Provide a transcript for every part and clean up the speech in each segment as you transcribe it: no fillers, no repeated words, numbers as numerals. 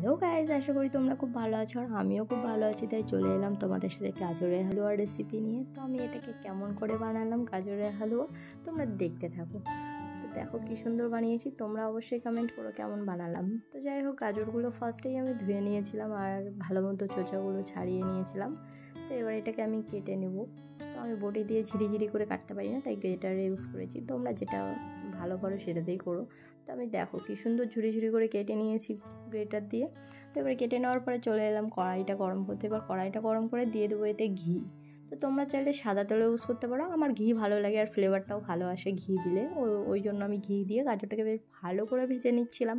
Hello guys, আশা করি তোমরা খুব ভালো আছো আর আমিও খুব ভালো আছি। তাই চলে এলাম তোমাদের সাথে গাজরের হালুয়ার রেসিপি নিয়ে। তো আমি এটাকে কেমন করে বানালাম গাজরের হালুয়া তোমরা দেখতে থাকো। তো দেখো কি সুন্দর বানিয়েছি, তোমরা অবশ্যই কমেন্ট করো কেমন বানালাম। তো যাই হোক, গাজরগুলো ফার্স্টেই আমি ধুয়ে নিয়েছিলাম আর ভালো মতো চোচাগুলো ছাড়িয়ে নিয়েছিলাম। তো এবার এটাকে আমি কেটে নেব। তো আমি বটি দিয়ে ঝিরিঝিরি করে কাটতে পারি না, তাই গ্রেটারে ইউজ করেছি। তোমরা যেটা ভালো করো সেটাতেই করো। তো আমি দেখো কি সুন্দর ঝুড়ি ঝুড়ি করে কেটে নিয়েছি গ্রেটার দিয়ে। তো এবার কেটে নেওয়ার পরে চলে এলাম কড়াইটা গরম করতে। এবার কড়াইটা গরম করে দিয়ে দেবো এতে ঘি। তো তোমরা চাইলে সাদা তেলও ইউজ করতে পারো, আমার ঘি ভালো লাগে আর ফ্লেভারটাও ভালো আসে ঘি দিলে। ওই জন্য আমি ঘি দিয়ে গাজরটাকে বেশ ভালো করে ভেজে নিচ্ছিলাম।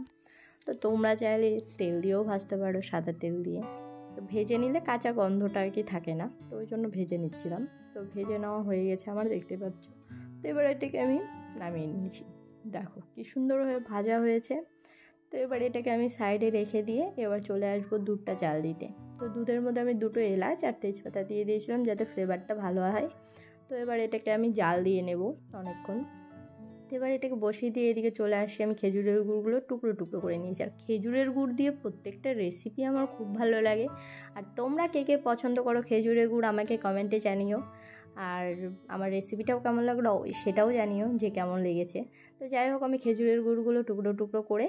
তো তোমরা চাইলে তেল দিয়েও ভাজতে পারো, সাদা তেল দিয়ে। তো ভেজে নিলে কাঁচা গন্ধটা আর কি থাকে না, তো ওই জন্য ভেজে নিচ্ছিলাম। তো ভেজে নেওয়া হয়ে গেছে আমার, দেখতে পাচ্ছ। তো এবার এটাকে আমি নামিয়ে নিয়েছি। দেখো কি সুন্দর হয়ে ভাজা হয়েছে। তো এবার এটাকে আমি সাইডে রেখে দিয়ে এবার চলে আসবো দুধটা জাল দিতে। তো দুধের মধ্যে আমি 2টো এলাচ আর তেজপাতা দিয়ে দিয়েছিলাম যাতে ফ্লেভারটা ভালো হয়। তো এবার এটাকে আমি জাল দিয়ে নেব অনেকক্ষণ। তো এবার এটাকে বসিয়ে দিয়ে এদিকে চলে আসি, আমি খেজুরের গুড়গুলো টুকরো টুকরো করে নিয়েছি। আর খেজুরের গুড় দিয়ে প্রত্যেকটা রেসিপি আমার খুব ভালো লাগে। আর তোমরা কে কে পছন্দ করো খেজুরের গুড় আমাকে কমেন্টে জানিও। আর আমার রেসিপিটাও কেমন লাগলো সেটাও জানিও যে কেমন লেগেছে। তো যাই হোক, আমি খেজুরের গুড়গুলো টুকরো টুকরো করে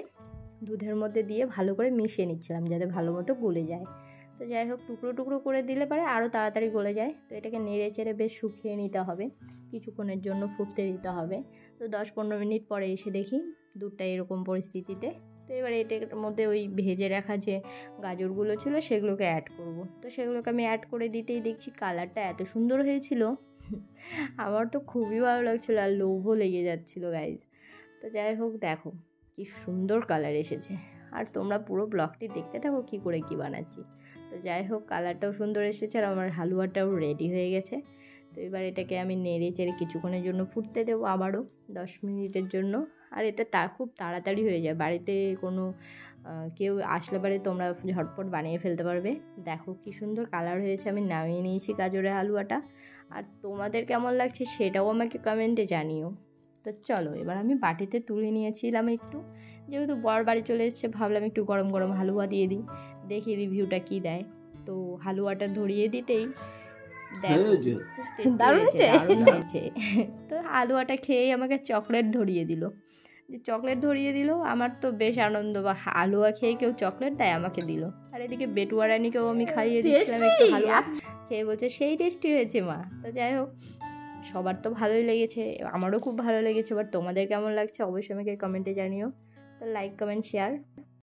দুধের মধ্যে দিয়ে ভালো করে মিশিয়ে নিচ্ছিলাম যাতে ভালো মতো গলে যায়। তো যাই হোক, টুকরো টুকরো করে দিলে পরে আরও তাড়াতাড়ি গলে যায়। তো এটাকে নেড়ে চেড়ে বেশ শুকিয়ে নিতে হবে, কিছুক্ষণের জন্য ফুটতে দিতে হবে। তো 10-15 মিনিট পরে এসে দেখি দুধটা এরকম পরিস্থিতিতে। তো এবার এটার মধ্যে ওই ভেজে রাখা যে গাজরগুলো ছিল সেগুলোকে অ্যাড করব। তো সেগুলোকে আমি অ্যাড করে দিতেই দেখছি কালারটা এত সুন্দর হয়েছিল, আমার তো খুবই ভালো লাগছিলো আর লোভও লেগে যাচ্ছিলো গাইজ। তো যাই হোক, দেখো কি সুন্দর কালার এসেছে। আর তোমরা পুরো ব্লগটি দেখতে থাকো কী করে কী বানাচ্ছি। তো যাই হোক, কালারটাও সুন্দর এসেছে আর আমার হালুয়াটাও রেডি হয়ে গেছে। তো এবার এটাকে আমি নেড়ে চেড়ে কিছুক্ষণের জন্য ফুটতে দেবো, আবারও 10 মিনিটের জন্য। আর এটা খুব তাড়াতাড়ি হয়ে যায়, বাড়িতে কোনো কেউ আসলে পারে তোমরা ঝটপট বানিয়ে ফেলতে পারবে। দেখো কি সুন্দর কালার হয়েছে, আমি নামিয়ে নিয়েছি গাজরের হালুয়াটা। আর তোমাদের কেমন লাগছে সেটাও আমাকে কমেন্টে জানিও। তো চলো, এবার আমি বাটিতে তুলে নিয়েছিলাম একটু, যেহেতু বর বাড়ি চলে এসেছে ভাবলাম একটু গরম গরম হালুয়া দিয়ে দিই, দেখি রিভিউটা কী দেয়। তো হালুয়াটা ধরিয়ে দিতেই দারুণ হয়েছে। তো হালুয়াটা খেয়েই আমাকে চকলেট ধরিয়ে দিল। যে চকলেট ধরিয়ে দিল, আমার তো বেশ আনন্দ, বা হালুয়া খেয়ে কেউ চকলেট দেয় আমাকে দিল। আর এদিকে বেটুয়া রানীকেও আমি খাইয়ে দিচ্ছিলাম একটু হালুয়া, খেয়ে বলছে সেই টেস্টি হয়েছে মা। তো যাই হোক, সবার তো ভালোই লেগেছে, আমারও খুব ভালো লেগেছে। এবার তোমাদের কেমন লাগছে অবশ্যই আমাকে কমেন্টে জানিও। তো লাইক, কমেন্ট, শেয়ার।